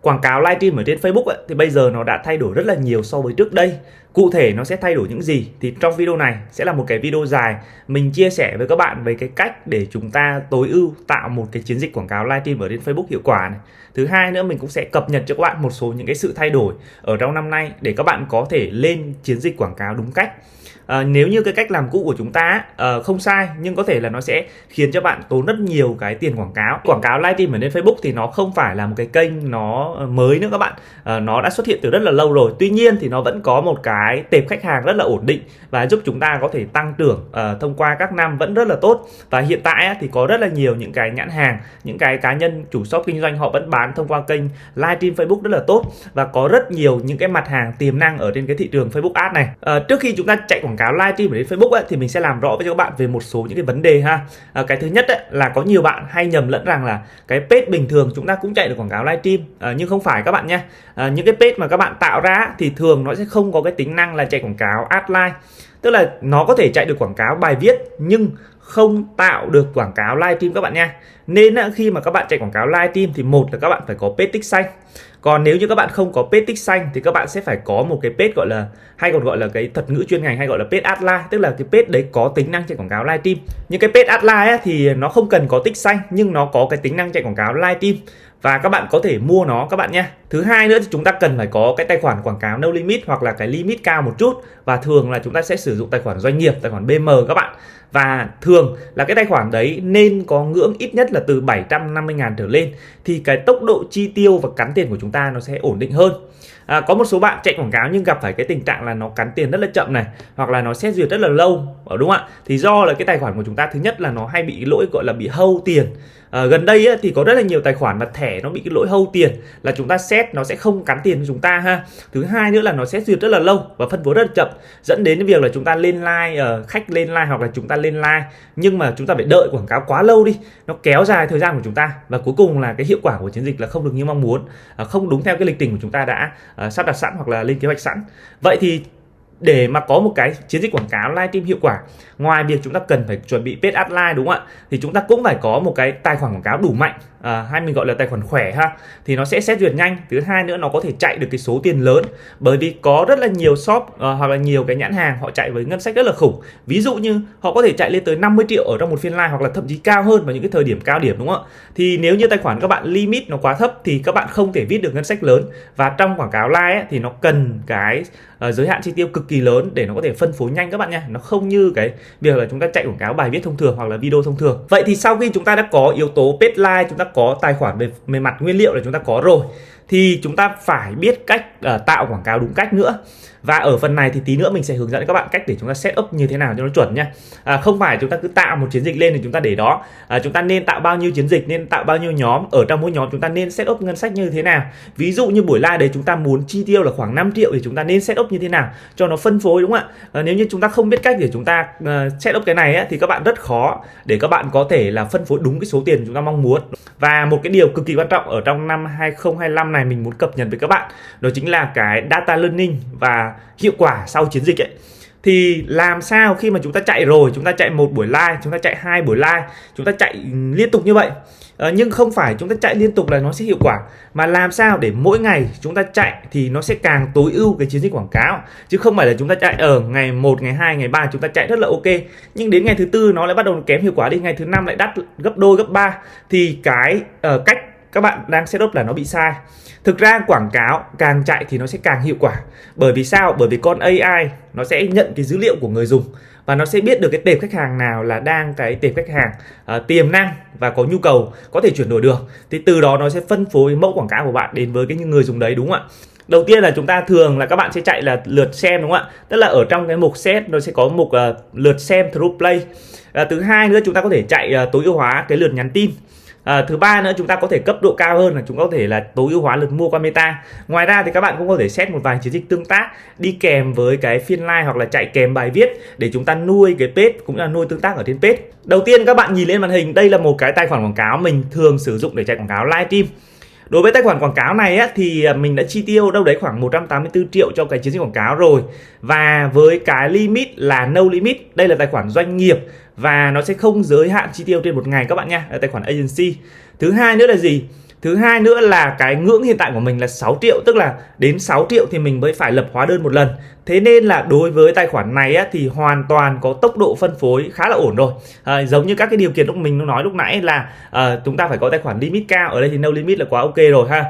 Quảng cáo livestream ở trên Facebook ấy, thì bây giờ nó đã thay đổi rất là nhiều so với trước đây. Cụ thể nó sẽ thay đổi những gì thì trong video này sẽ là một cái video dài mình chia sẻ với các bạn về cái cách để chúng ta tối ưu tạo một cái chiến dịch quảng cáo livestream ở trên Facebook hiệu quả này. Thứ hai nữa, mình cũng sẽ cập nhật cho các bạn một số những cái sự thay đổi ở trong năm nay để các bạn có thể lên chiến dịch quảng cáo đúng cách. Nếu như cái cách làm cũ của chúng ta không sai, nhưng có thể là nó sẽ khiến cho bạn tốn rất nhiều cái tiền quảng cáo. Quảng cáo livestream ở trên Facebook thì nó không phải là một cái kênh nó mới nữa các bạn. Nó đã xuất hiện từ rất là lâu rồi. Tuy nhiên thì nó vẫn có một cái tệp khách hàng rất là ổn định và giúp chúng ta có thể tăng trưởng thông qua các năm vẫn rất là tốt. Và hiện tại thì có rất là nhiều những cái nhãn hàng, những cái cá nhân chủ shop kinh doanh họ vẫn bán thông qua kênh livestream Facebook rất là tốt, và có rất nhiều những cái mặt hàng tiềm năng ở trên cái thị trường Facebook Ads này. Trước khi chúng ta chạy quảng cáo livestream ở trên Facebook ấy, thì mình sẽ làm rõ với các bạn về một số những cái vấn đề ha. Cái thứ nhất ấy, là có nhiều bạn hay nhầm lẫn rằng là cái page bình thường chúng ta cũng chạy được quảng cáo livestream, nhưng không phải các bạn nha. Những cái page mà các bạn tạo ra thì thường nó sẽ không có cái tính năng là chạy quảng cáo ad live, tức là nó có thể chạy được quảng cáo bài viết nhưng không tạo được quảng cáo livestream các bạn nha. Nên khi mà các bạn chạy quảng cáo livestream thì một là các bạn phải có page tích xanh. Còn nếu như các bạn không có page tích xanh thì các bạn sẽ phải có một cái page gọi là, hay còn gọi là cái thuật ngữ chuyên ngành hay gọi là page ad live, tức là cái page đấy có tính năng chạy quảng cáo livestream. Những cái page ad live thì nó không cần có tích xanh nhưng nó có cái tính năng chạy quảng cáo livestream và các bạn có thể mua nó các bạn nha. Thứ hai nữa thì chúng ta cần phải có cái tài khoản quảng cáo no limit hoặc là cái limit cao một chút, và thường là chúng ta sẽ sử dụng tài khoản doanh nghiệp, tài khoản BM các bạn. Và thường là cái tài khoản đấy nên có ngưỡng ít nhất là từ 750.000 trở lên thì cái tốc độ chi tiêu và cắn tiền của chúng ta nó sẽ ổn định hơn. Có một số bạn chạy quảng cáo nhưng gặp phải cái tình trạng là nó cắn tiền rất là chậm này, hoặc là nó xét duyệt rất là lâu, đúng không ạ? Thì do là cái tài khoản của chúng ta thứ nhất là nó hay bị lỗi gọi là bị hâu tiền. Gần đây thì có rất là nhiều tài khoản mà thẻ nó bị cái lỗi hâu tiền là chúng ta xét nó sẽ không cắn tiền của chúng ta ha. Thứ hai nữa là nó xét duyệt rất là lâu và phân phối rất là chậm, dẫn đến việc là chúng ta lên like, khách lên like hoặc là chúng ta lên like nhưng mà chúng ta phải đợi quảng cáo quá lâu đi, nó kéo dài thời gian của chúng ta và cuối cùng là cái hiệu quả của chiến dịch là không được như mong muốn, không đúng theo cái lịch trình của chúng ta đã sắp đặt sẵn hoặc là lên kế hoạch sẵn. Vậy thì để mà có một cái chiến dịch quảng cáo livestream hiệu quả, ngoài việc chúng ta cần phải chuẩn bị page ad live đúng không ạ, thì chúng ta cũng phải có một cái tài khoản quảng cáo đủ mạnh, hay mình gọi là tài khoản khỏe ha, thì nó sẽ xét duyệt nhanh. Thứ hai nữa, nó có thể chạy được cái số tiền lớn, bởi vì có rất là nhiều shop hoặc là nhiều cái nhãn hàng họ chạy với ngân sách rất là khủng. Ví dụ như họ có thể chạy lên tới 50 triệu ở trong một phiên live, hoặc là thậm chí cao hơn vào những cái thời điểm cao điểm đúng không ạ. Thì nếu như tài khoản các bạn limit nó quá thấp thì các bạn không thể viết được ngân sách lớn, và trong quảng cáo live ấy, thì nó cần cái giới hạn chi tiêu cực kỳ lớn để nó có thể phân phối nhanh các bạn nha. Nó không như cái việc là chúng ta chạy quảng cáo bài viết thông thường hoặc là video thông thường. Vậy thì sau khi chúng ta đã có yếu tố page live, chúng ta có tài khoản về mặt nguyên liệu là chúng ta có rồi, thì chúng ta phải biết cách tạo quảng cáo đúng cách nữa. Và ở phần này thì tí nữa mình sẽ hướng dẫn các bạn cách để chúng ta set up như thế nào cho nó chuẩn nha. Không phải chúng ta cứ tạo một chiến dịch lên thì chúng ta để đó. Chúng ta nên tạo bao nhiêu chiến dịch, nên tạo bao nhiêu nhóm, ở trong mỗi nhóm chúng ta nên set up ngân sách như thế nào. Ví dụ như buổi live đấy chúng ta muốn chi tiêu là khoảng 5 triệu thì chúng ta nên set up như thế nào cho nó phân phối đúng không ạ. Nếu như chúng ta không biết cách để chúng ta set up cái này ấy, thì các bạn rất khó để các bạn có thể là phân phối đúng cái số tiền chúng ta mong muốn. Và một cái điều cực kỳ quan trọng ở trong năm 2025 này mình muốn cập nhật với các bạn, đó chính là cái data learning và hiệu quả sau chiến dịch ấy. Thì làm sao khi mà chúng ta chạy rồi, chúng ta chạy một buổi live, chúng ta chạy 2 buổi live, chúng ta chạy liên tục như vậy, nhưng không phải chúng ta chạy liên tục là nó sẽ hiệu quả, mà làm sao để mỗi ngày chúng ta chạy thì nó sẽ càng tối ưu cái chiến dịch quảng cáo, chứ không phải là chúng ta chạy ở ngày 1, ngày 2, ngày 3 chúng ta chạy rất là ok, nhưng đến ngày thứ tư nó lại bắt đầu kém hiệu quả đi, ngày thứ 5 lại đắt gấp đôi gấp 3, thì cái cách các bạn đang setup là nó bị sai. Thực ra quảng cáo càng chạy thì nó sẽ càng hiệu quả. Bởi vì sao? Bởi vì con AI nó sẽ nhận cái dữ liệu của người dùng và nó sẽ biết được cái tệp khách hàng nào là đang cái tệp khách hàng tiềm năng và có nhu cầu có thể chuyển đổi được. Thì từ đó nó sẽ phân phối mẫu quảng cáo của bạn đến với cái người dùng đấy đúng không ạ? Đầu tiên là chúng ta thường là các bạn sẽ chạy là lượt xem đúng không ạ? Tức là ở trong cái mục set nó sẽ có mục lượt xem through play. Thứ hai nữa, chúng ta có thể chạy tối ưu hóa cái lượt nhắn tin. Thứ ba nữa, chúng ta có thể cấp độ cao hơn là chúng ta có thể là tối ưu hóa lượt mua qua meta. Ngoài ra thì các bạn cũng có thể set một vài chiến dịch tương tác đi kèm với cái phiên live hoặc là chạy kèm bài viết để chúng ta nuôi cái page cũng là nuôi tương tác ở trên page. Đầu tiên các bạn nhìn lên màn hình, đây là một cái tài khoản quảng cáo mình thường sử dụng để chạy quảng cáo livestream. Đối với tài khoản quảng cáo này thì mình đã chi tiêu đâu đấy khoảng 184 triệu cho cái chiến dịch quảng cáo rồi. Và với cái limit là no limit, đây là tài khoản doanh nghiệp và nó sẽ không giới hạn chi tiêu trên một ngày các bạn nha, tài khoản agency. Thứ hai nữa là gì? Thứ hai nữa là cái ngưỡng hiện tại của mình là 6 triệu, tức là đến 6 triệu thì mình mới phải lập hóa đơn một lần. Thế nên là đối với tài khoản này á, thì hoàn toàn có tốc độ phân phối khá là ổn rồi. Giống như các cái điều kiện lúc mình nói lúc nãy là chúng ta phải có tài khoản limit cao, ở đây thì no limit là quá ok rồi ha.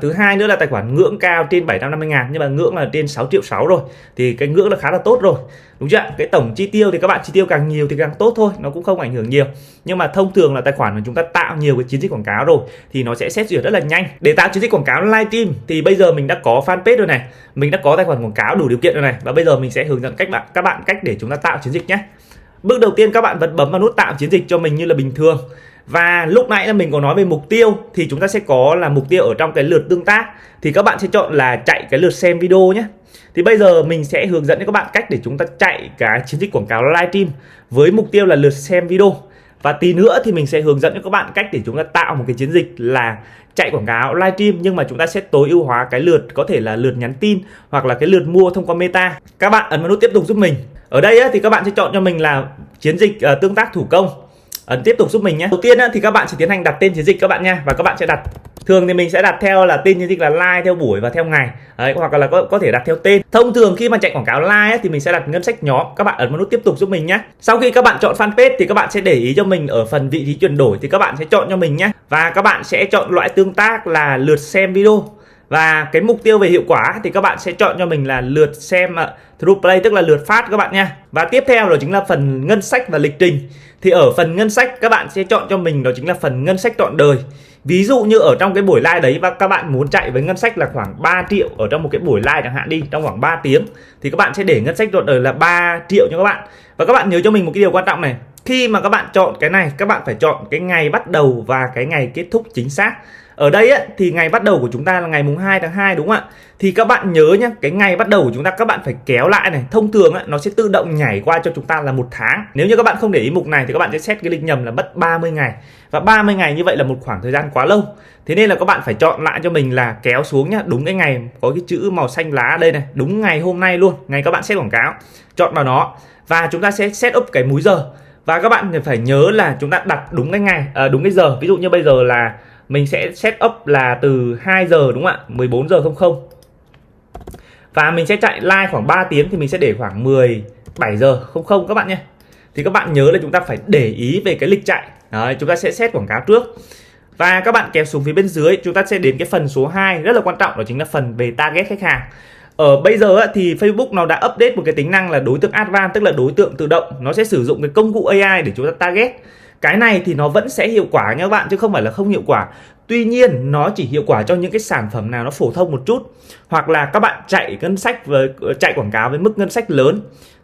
Thứ hai nữa là tài khoản ngưỡng cao trên 750.000, nhưng mà ngưỡng là trên 6 triệu 6 rồi, thì cái ngưỡng là khá là tốt rồi, đúng chưa? Cái tổng chi tiêu thì các bạn chi tiêu càng nhiều thì càng tốt thôi, nó cũng không ảnh hưởng nhiều. Nhưng mà thông thường là tài khoản mà chúng ta tạo nhiều cái chiến dịch quảng cáo rồi thì nó sẽ xét duyệt rất là nhanh. Để tạo chiến dịch quảng cáo livestream thì bây giờ mình đã có fanpage rồi này, mình đã có tài khoản quảng cáo đủ điều kiện rồi này, và bây giờ mình sẽ hướng dẫn các bạn cách để chúng ta tạo chiến dịch nhé. Bước đầu tiên các bạn vẫn bấm vào nút tạo chiến dịch cho mình như là bình thường. Và lúc nãy là mình có nói về mục tiêu, thì chúng ta sẽ có là mục tiêu ở trong cái lượt tương tác, thì các bạn sẽ chọn là chạy cái lượt xem video nhé. Thì bây giờ mình sẽ hướng dẫn cho các bạn cách để chúng ta chạy cái chiến dịch quảng cáo livestream với mục tiêu là lượt xem video. Và tí nữa thì mình sẽ hướng dẫn cho các bạn cách để chúng ta tạo một cái chiến dịch là chạy quảng cáo livestream, nhưng mà chúng ta sẽ tối ưu hóa cái lượt, có thể là lượt nhắn tin hoặc là cái lượt mua thông qua Meta. Các bạn ấn vào nút tiếp tục giúp mình. Ở đây á, thì các bạn sẽ chọn cho mình là chiến dịch tương tác thủ công. Ấn tiếp tục giúp mình nhé. Đầu tiên á, thì các bạn sẽ tiến hành đặt tên chiến dịch các bạn nha, và các bạn sẽ đặt, thường thì mình sẽ đặt theo là tên chiến dịch là like theo buổi và theo ngày. Đấy, hoặc là có thể đặt theo tên. Thông thường khi mà chạy quảng cáo like ấy, thì mình sẽ đặt ngân sách nhóm. Các bạn ấn vào nút tiếp tục giúp mình nhé. Sau khi các bạn chọn fanpage thì các bạn sẽ để ý cho mình ở phần vị trí chuyển đổi, thì các bạn sẽ chọn cho mình nhé. Và các bạn sẽ chọn loại tương tác là lượt xem video. Và cái mục tiêu về hiệu quả thì các bạn sẽ chọn cho mình là lượt xem through play, tức là lượt phát các bạn nha. Và tiếp theo đó chính là phần ngân sách và lịch trình. Thì ở phần ngân sách các bạn sẽ chọn cho mình đó chính là phần ngân sách trọn đời. Ví dụ như ở trong cái buổi live đấy và các bạn muốn chạy với ngân sách là khoảng 3 triệu ở trong một cái buổi live chẳng hạn đi, trong khoảng 3 tiếng, thì các bạn sẽ để ngân sách trọn đời là 3 triệu cho các bạn. Và các bạn nhớ cho mình một cái điều quan trọng này, khi mà các bạn chọn cái này, các bạn phải chọn cái ngày bắt đầu và cái ngày kết thúc chính xác. Ở đây á, thì ngày bắt đầu của chúng ta là ngày mùng 2 tháng 2 đúng không ạ? Thì các bạn nhớ nhé, cái ngày bắt đầu của chúng ta các bạn phải kéo lại này. Thông thường á, nó sẽ tự động nhảy qua cho chúng ta là 1 tháng. Nếu như các bạn không để ý mục này thì các bạn sẽ set cái lịch nhầm là mất 30 ngày. Và 30 ngày như vậy là một khoảng thời gian quá lâu. Thế nên là các bạn phải chọn lại cho mình là kéo xuống nhá, đúng cái ngày có cái chữ màu xanh lá đây này, đúng ngày hôm nay luôn, ngày các bạn set quảng cáo. Chọn vào nó và chúng ta sẽ set up cái múi giờ. Và các bạn phải nhớ là chúng ta đặt đúng cái ngày, đúng cái giờ. Ví dụ như bây giờ là mình sẽ set up là từ 2 giờ đúng không ạ? 14 giờ 00. Và mình sẽ chạy live khoảng 3 tiếng thì mình sẽ để khoảng 17 giờ 00 các bạn nhé. Thì các bạn nhớ là chúng ta phải để ý về cái lịch chạy. Đấy, chúng ta sẽ set quảng cáo trước. Và các bạn kéo xuống phía bên dưới, chúng ta sẽ đến cái phần số 2 rất là quan trọng, đó chính là phần về target khách hàng. Ở bây giờ thì Facebook nó đã update một cái tính năng là đối tượng advanced, tức là đối tượng tự động. Nó sẽ sử dụng cái công cụ AI để chúng ta target. Cái này thì nó vẫn sẽ hiệu quả nha các bạn, chứ không phải là không hiệu quả. Tuy nhiên nó chỉ hiệu quả cho những cái sản phẩm nào nó phổ thông một chút, hoặc là các bạn chạy ngân sách với chạy quảng cáo với mức ngân sách lớn.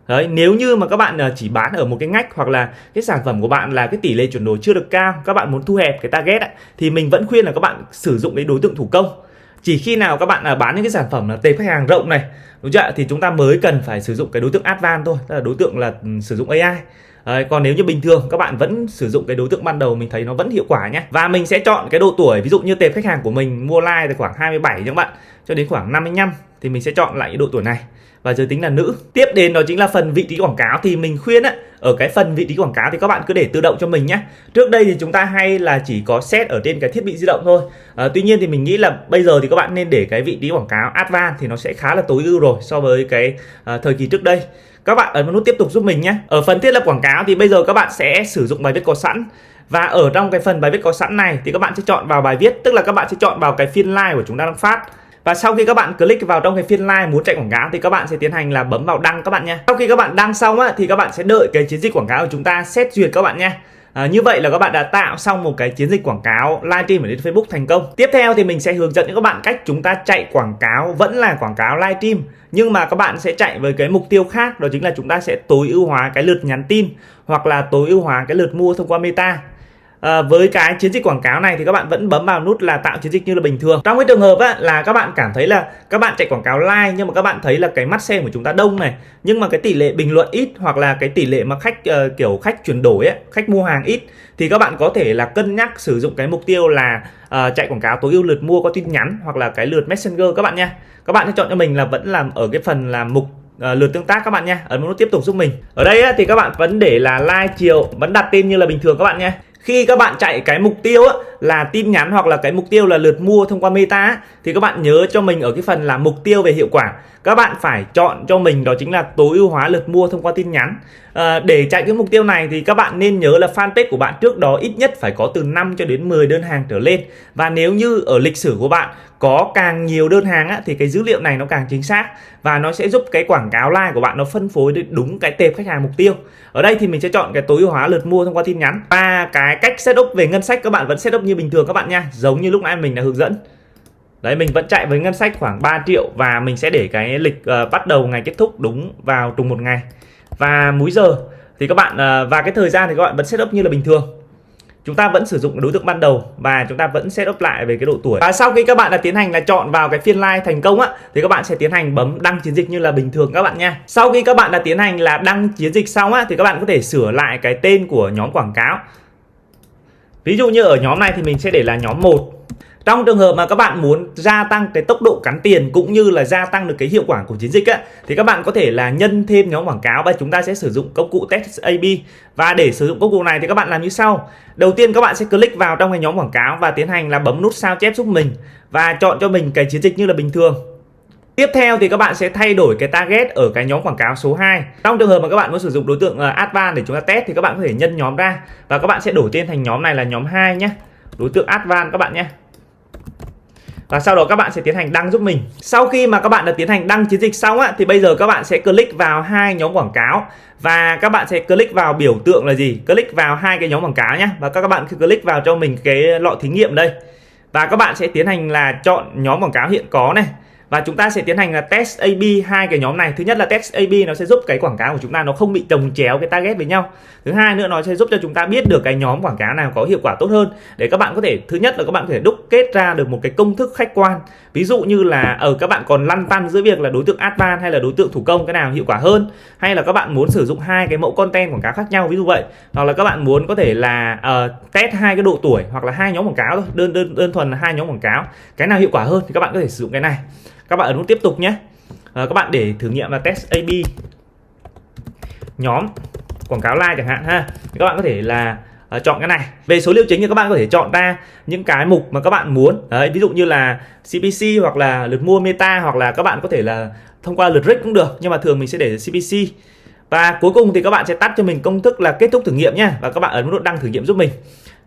Đấy, nếu như mà các bạn chỉ bán ở một cái ngách, hoặc là cái sản phẩm của bạn là cái tỷ lệ chuyển đổi chưa được cao, các bạn muốn thu hẹp cái target ấy, thì mình vẫn khuyên là các bạn sử dụng cái đối tượng thủ công. Chỉ khi nào các bạn bán những cái sản phẩm là tệp khách hàng rộng này, đúng chưa, thì chúng ta mới cần phải sử dụng cái đối tượng advanced thôi, tức là đối tượng là sử dụng AI. Còn nếu như bình thường các bạn vẫn sử dụng cái đối tượng ban đầu, mình thấy nó vẫn hiệu quả nhé. Và mình sẽ chọn cái độ tuổi, ví dụ như tệp khách hàng của mình mua like từ khoảng 27 các bạn cho đến khoảng 55, thì mình sẽ chọn lại cái độ tuổi này và giới tính là nữ. Tiếp đến đó chính là phần vị trí quảng cáo, thì mình khuyên á, ở cái phần vị trí quảng cáo thì các bạn cứ để tự động cho mình nhé. Trước đây thì chúng ta hay là chỉ có set ở trên cái thiết bị di động thôi. Tuy nhiên thì mình nghĩ là bây giờ thì các bạn nên để cái vị trí quảng cáo advanced, thì nó sẽ khá là tối ưu rồi so với cái thời kỳ trước đây. Các bạn ấn vào nút tiếp tục giúp mình nhé. Ở phần thiết lập quảng cáo thì bây giờ các bạn sẽ sử dụng bài viết có sẵn. Và ở trong cái phần bài viết có sẵn này thì các bạn sẽ chọn vào bài viết, tức là các bạn sẽ chọn vào cái phiên live của chúng ta đang phát. Và sau khi các bạn click vào trong cái phiên live muốn chạy quảng cáo thì các bạn sẽ tiến hành là bấm vào đăng các bạn nha. Sau khi các bạn đăng xong á, thì các bạn sẽ đợi cái chiến dịch quảng cáo của chúng ta xét duyệt các bạn nha. Như vậy là các bạn đã tạo xong một cái chiến dịch quảng cáo livestream ở trên Facebook thành công. Tiếp theo thì mình sẽ hướng dẫn cho các bạn cách chúng ta chạy quảng cáo vẫn là quảng cáo livestream, nhưng mà các bạn sẽ chạy với cái mục tiêu khác, đó chính là chúng ta sẽ tối ưu hóa cái lượt nhắn tin hoặc là tối ưu hóa cái lượt mua thông qua Meta. Với cái chiến dịch quảng cáo này thì các bạn vẫn bấm vào nút là tạo chiến dịch như là bình thường. Trong cái trường hợp á, là các bạn cảm thấy là các bạn chạy quảng cáo live nhưng mà các bạn thấy là cái mắt xem của chúng ta đông này, nhưng mà cái tỷ lệ bình luận ít, hoặc là cái tỷ lệ mà khách kiểu khách chuyển đổi ấy, khách mua hàng ít, thì các bạn có thể là cân nhắc sử dụng cái mục tiêu là chạy quảng cáo tối ưu lượt mua qua tin nhắn hoặc là cái lượt Messenger các bạn nha. Các bạn sẽ chọn cho mình là vẫn làm ở cái phần là mục lượt tương tác các bạn nha. Ấn nút tiếp tục giúp mình. Ở đây á, thì các bạn vẫn để là live chiều, vẫn đặt tên như là bình thường các bạn nha. Khi các bạn chạy cái mục tiêu á, là tin nhắn hoặc là cái mục tiêu là lượt mua thông qua Meta thì các bạn nhớ cho mình ở cái phần là mục tiêu về hiệu quả, các bạn phải chọn cho mình đó chính là tối ưu hóa lượt mua thông qua tin nhắn. Để chạy cái mục tiêu này thì các bạn nên nhớ là fanpage của bạn trước đó ít nhất phải có từ 5 cho đến 10 đơn hàng trở lên, và nếu như ở lịch sử của bạn có càng nhiều đơn hàng thì cái dữ liệu này nó càng chính xác và nó sẽ giúp cái quảng cáo like của bạn nó phân phối đúng cái tệp khách hàng mục tiêu. Ở đây thì mình sẽ chọn cái tối ưu hóa lượt mua thông qua tin nhắn, và cái cách setup về ngân sách các bạn vẫn setup như bình thường các bạn nha, giống như lúc nãy mình đã hướng dẫn. Đấy, mình vẫn chạy với ngân sách khoảng 3 triệu và mình sẽ để cái lịch bắt đầu ngày kết thúc đúng vào trùng một ngày, và múi giờ thì các bạn và cái thời gian thì các bạn vẫn setup như là bình thường. Chúng ta vẫn sử dụng đối tượng ban đầu và chúng ta vẫn setup lại về cái độ tuổi. Và sau khi các bạn đã tiến hành là chọn vào cái phiên live thành công thì các bạn sẽ tiến hành bấm đăng chiến dịch như là bình thường các bạn nha. Sau khi các bạn đã tiến hành là đăng chiến dịch xong thì các bạn có thể sửa lại cái tên của nhóm quảng cáo. Ví dụ như ở nhóm này thì mình sẽ để là nhóm 1. Trong trường hợp mà các bạn muốn gia tăng cái tốc độ cắn tiền cũng như là gia tăng được cái hiệu quả của chiến dịch thì các bạn có thể là nhân thêm nhóm quảng cáo, và chúng ta sẽ sử dụng công cụ Test AB. Và để sử dụng công cụ này thì các bạn làm như sau. Đầu tiên các bạn sẽ click vào trong cái nhóm quảng cáo và tiến hành là bấm nút sao chép giúp mình và chọn cho mình cái chiến dịch như là bình thường. Tiếp theo thì các bạn sẽ thay đổi cái target ở cái nhóm quảng cáo số 2. Trong trường hợp mà các bạn muốn sử dụng đối tượng Advanced để chúng ta test thì các bạn có thể nhân nhóm ra và các bạn sẽ đổi tên thành nhóm này là nhóm 2 nhé. Đối tượng Advanced các bạn nhé. Và sau đó các bạn sẽ tiến hành đăng giúp mình. Sau khi mà các bạn đã tiến hành đăng chiến dịch xong thì bây giờ các bạn sẽ click vào hai nhóm quảng cáo và các bạn sẽ click vào biểu tượng là gì? Click vào hai cái nhóm quảng cáo nhé. Và các bạn click vào cho mình cái lọ thí nghiệm đây. Và các bạn sẽ tiến hành là chọn nhóm quảng cáo hiện có này. Và chúng ta sẽ tiến hành là test AB hai cái nhóm này. Thứ nhất là test AB nó sẽ giúp cái quảng cáo của chúng ta nó không bị chồng chéo cái target với nhau. Thứ hai nữa nó sẽ giúp cho chúng ta biết được cái nhóm quảng cáo nào có hiệu quả tốt hơn, để các bạn có thể, thứ nhất là các bạn có thể đúc kết ra được một cái công thức khách quan. Ví dụ như là ở các bạn còn lăn tăn giữa việc là đối tượng advanced hay là đối tượng thủ công cái nào hiệu quả hơn, hay là các bạn muốn sử dụng hai cái mẫu content quảng cáo khác nhau ví dụ vậy, hoặc là các bạn muốn có thể là test hai cái độ tuổi hoặc là hai nhóm quảng cáo thôi, đơn thuần là hai nhóm quảng cáo, cái nào hiệu quả hơn thì các bạn có thể sử dụng cái này. Các bạn ấn nút tiếp tục nhé. Các bạn để thử nghiệm là test AB nhóm quảng cáo like chẳng hạn ha. Các bạn có thể là chọn cái này. Về số liệu chính thì các bạn có thể chọn ra những cái mục mà các bạn muốn. Đấy, ví dụ như là CPC hoặc là lượt mua Meta, hoặc là các bạn có thể là thông qua lượt reach cũng được, nhưng mà thường mình sẽ để CPC. Và cuối cùng thì các bạn sẽ tắt cho mình công thức là kết thúc thử nghiệm nhé, và các bạn ấn nút đăng thử nghiệm giúp mình.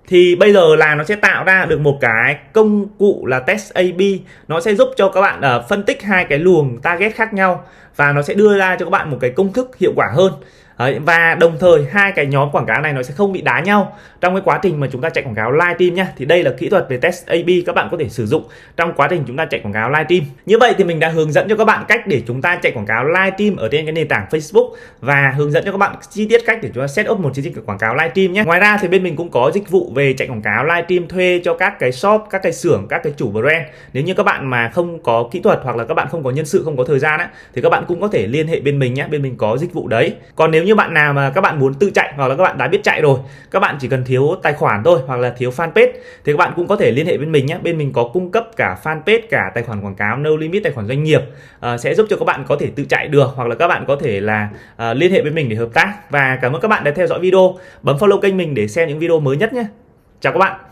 Thì bây giờ là nó sẽ tạo ra được một cái công cụ là test AB. Nó sẽ giúp cho các bạn phân tích hai cái luồng target khác nhau và nó sẽ đưa ra cho các bạn một cái công thức hiệu quả hơn. Đấy, và đồng thời hai cái nhóm quảng cáo này nó sẽ không bị đá nhau trong cái quá trình mà chúng ta chạy quảng cáo live stream nhá. Thì đây là kỹ thuật về test AB các bạn có thể sử dụng trong quá trình chúng ta chạy quảng cáo live stream. Như vậy thì mình đã hướng dẫn cho các bạn cách để chúng ta chạy quảng cáo live stream ở trên cái nền tảng Facebook, và hướng dẫn cho các bạn chi tiết cách để chúng ta set up một chiến dịch quảng cáo live stream nhé. Ngoài ra thì bên mình cũng có dịch vụ về chạy quảng cáo live stream thuê cho các cái shop, các cái xưởng, các cái chủ brand. Nếu như các bạn mà không có kỹ thuật hoặc là các bạn không có nhân sự, không có thời gian thì các bạn cũng có thể liên hệ bên mình nhé. Bên mình có dịch vụ đấy. Còn nếu như bạn nào mà các bạn muốn tự chạy hoặc là các bạn đã biết chạy rồi, các bạn chỉ cần thiếu tài khoản thôi hoặc là thiếu fanpage thì các bạn cũng có thể liên hệ bên mình nhé. Bên mình có cung cấp cả fanpage, cả tài khoản quảng cáo no limit, tài khoản doanh nghiệp, sẽ giúp cho các bạn có thể tự chạy được, hoặc là các bạn có thể là liên hệ với mình để hợp tác. Và cảm ơn các bạn đã theo dõi video, bấm follow kênh mình để xem những video mới nhất nhé. Chào các bạn.